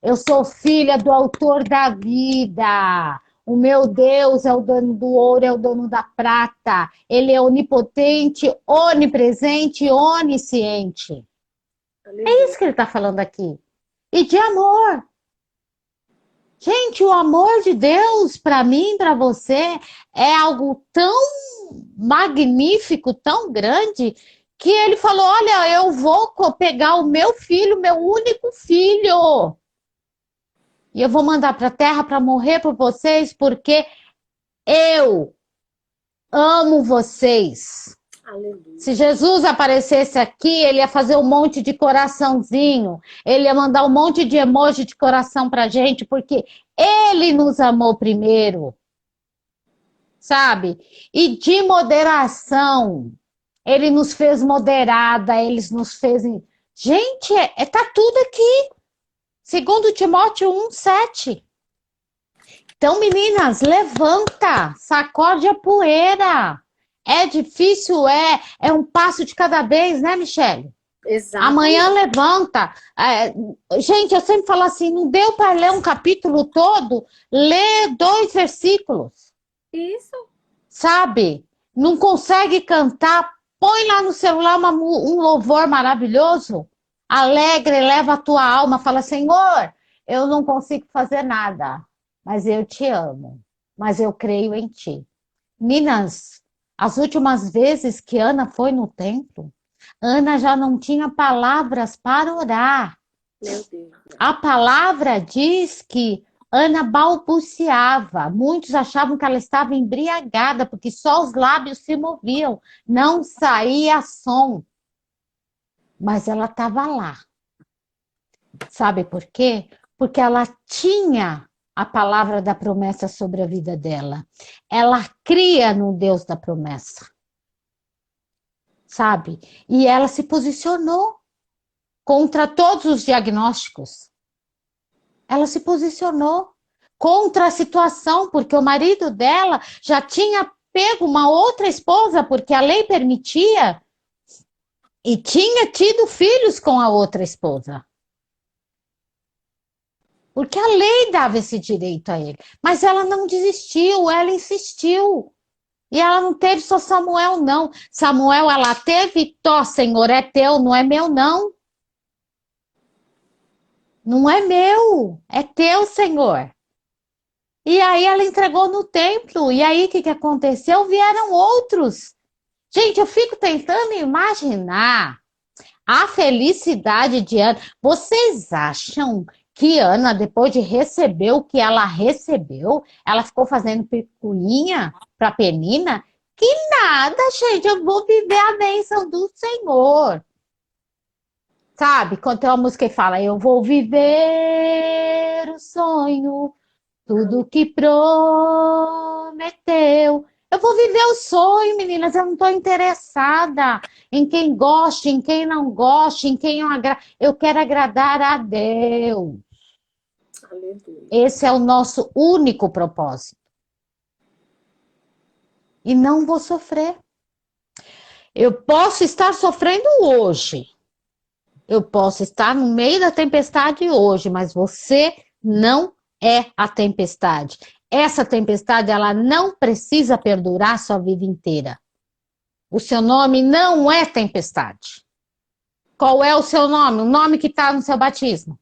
Eu sou filha do autor da vida. O meu Deus é o dono do ouro, é o dono da prata. Ele é onipotente, onipresente, onisciente. É isso que ele está falando aqui. E de amor. Gente, o amor de Deus para mim, para você, é algo tão magnífico, tão grande, que ele falou: olha, eu vou pegar o meu filho, meu único filho, e eu vou mandar para a terra para morrer por vocês, porque eu amo vocês. Aleluia. Se Jesus aparecesse aqui, ele ia fazer um monte de coraçãozinho, ele ia mandar um monte de emoji de coração pra gente, porque ele nos amou primeiro, sabe? E de moderação, ele nos fez moderada, ele nos fez. Gente, tá tudo aqui. 2 Timóteo 1,7. Então, meninas, levanta, sacode a poeira. É difícil, é um passo de cada vez, né, Michele? Exato. Amanhã levanta. Gente, eu sempre falo assim, não deu para ler um capítulo todo, lê 2 versículos. Isso. Sabe? Não consegue cantar, põe lá no celular um louvor maravilhoso, alegre, leva a tua alma, fala, Senhor, eu não consigo fazer nada, mas eu te amo, mas eu creio em ti. Meninas, as últimas vezes que Ana foi no templo, Ana já não tinha palavras para orar. Meu Deus. A palavra diz que Ana balbuciava. Muitos achavam que ela estava embriagada, porque só os lábios se moviam, não saía som. Mas ela estava lá. Sabe por quê? Porque ela tinha a palavra da promessa sobre a vida dela. Ela cria no Deus da promessa. Sabe? E ela se posicionou contra todos os diagnósticos. Ela se posicionou contra a situação, porque o marido dela já tinha pego uma outra esposa, porque a lei permitia, e tinha tido filhos com a outra esposa. Porque a lei dava esse direito a ele. Mas ela não desistiu, ela insistiu. E ela não teve só Samuel, não. Samuel, ela teve, Senhor, é teu, não é meu, não. Não é meu, é teu, Senhor. E aí ela entregou no templo. E aí o que aconteceu? Vieram outros. Gente, eu fico tentando imaginar a felicidade de Ana. Vocês acham que Ana, depois de receber o que ela recebeu, ela ficou fazendo picuinha para Penina? Que nada, gente, eu vou viver a bênção do Senhor. Sabe? Quando tem uma música que fala, eu vou viver o sonho, tudo que prometeu. Eu vou viver o sonho, meninas. Eu não estou interessada em quem goste, em quem não goste, em quem eu agrade. Eu quero agradar a Deus. Aleluia. Esse é o nosso único propósito. E não vou sofrer. Eu posso estar sofrendo hoje. Eu posso estar no meio da tempestade hoje, mas você não é a tempestade. Essa tempestade, ela não precisa perdurar sua vida inteira. O seu nome não é tempestade. Qual é o seu nome? O nome que está no seu batismo.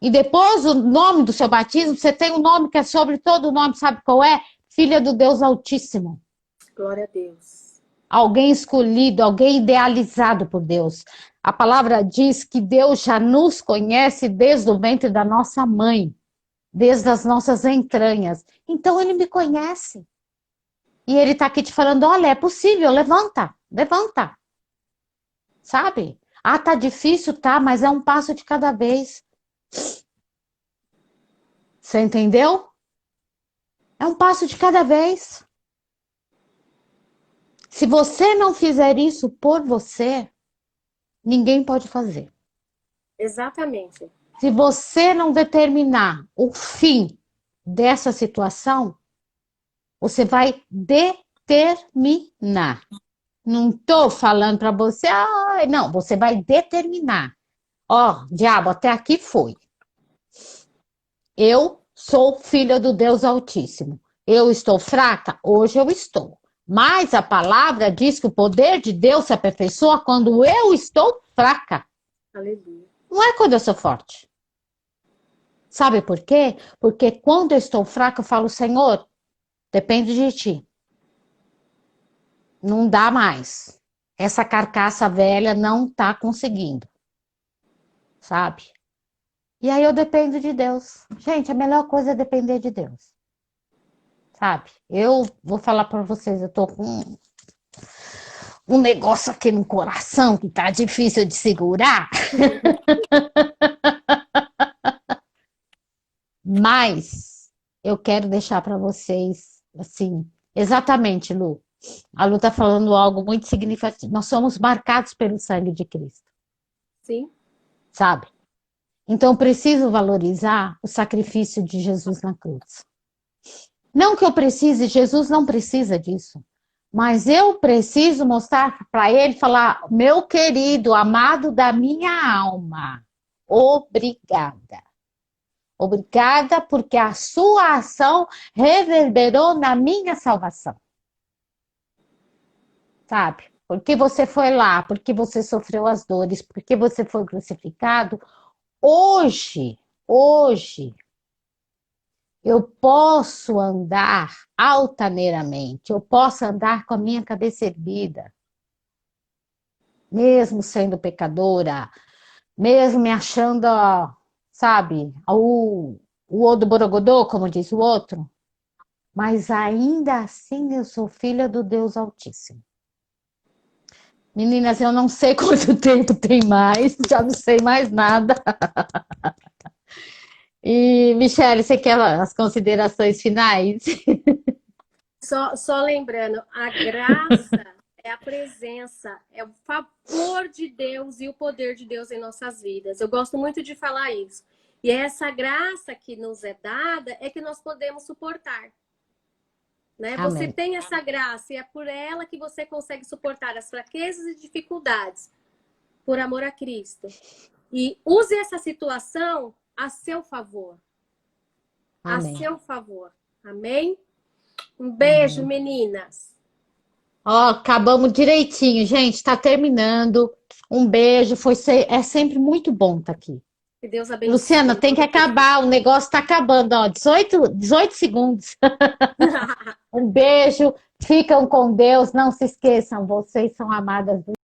E depois o nome do seu batismo, você tem um nome que é sobre todo o nome, sabe qual é? Filha do Deus Altíssimo. Glória a Deus. Alguém escolhido, alguém idealizado por Deus. A palavra diz que Deus já nos conhece desde o ventre da nossa mãe, desde as nossas entranhas. Então ele me conhece. E ele está aqui te falando: olha, é possível, levanta, levanta. Sabe? Ah, tá difícil, tá, mas é um passo de cada vez. Você entendeu? É um passo de cada vez. Se você não fizer isso por você, ninguém pode fazer. Exatamente. Se você não determinar o fim dessa situação, você vai determinar. Não estou falando para você, não, você vai determinar. Ó, diabo, até aqui foi. Eu sou filha do Deus Altíssimo. Eu estou fraca? Hoje eu estou. Mas a palavra diz que o poder de Deus se aperfeiçoa quando eu estou fraca. Aleluia. Não é quando eu sou forte. Sabe por quê? Porque quando eu estou fraca, eu falo: Senhor, depende de ti. Não dá mais. Essa carcaça velha não está conseguindo. Sabe? E aí eu dependo de Deus. Gente, a melhor coisa é depender de Deus. Sabe? Eu vou falar para vocês, eu tô com um negócio aqui no coração que tá difícil de segurar. Mas eu quero deixar para vocês, assim, exatamente, Lu. A Lu tá falando algo muito significativo. Nós somos marcados pelo sangue de Cristo, Sim. sabe? Então, preciso valorizar o sacrifício de Jesus na cruz. Não que eu precise, Jesus não precisa disso. Mas eu preciso mostrar para ele, falar: meu querido, amado da minha alma, obrigada. Obrigada porque a sua ação reverberou na minha salvação. Sabe? Porque você foi lá, porque você sofreu as dores, porque você foi crucificado. Hoje, eu posso andar altaneiramente, eu posso andar com a minha cabeça erguida, mesmo sendo pecadora, mesmo me achando, sabe, o Odo Borogodô, como diz o outro, mas ainda assim eu sou filha do Deus Altíssimo. Meninas, eu não sei quanto tempo tem mais, já não sei mais nada. E, Michele, você quer as considerações finais? Só lembrando, a graça é a presença, é o favor de Deus e o poder de Deus em nossas vidas. Eu gosto muito de falar isso. E é essa graça que nos é dada é que nós podemos suportar. Né? Você Amém. tem essa graça e é por ela que você consegue suportar as fraquezas e dificuldades por amor a Cristo. E use essa situação a seu favor. Amém. A seu favor. Amém? Um beijo, Amém. meninas. Ó, acabamos direitinho, gente. Está terminando. Um beijo. É sempre muito bom estar aqui. Que Deus abençoe. Luciana, tem que acabar, o negócio está acabando, ó, 18 segundos. Um beijo, ficam com Deus, não se esqueçam, vocês são amadas.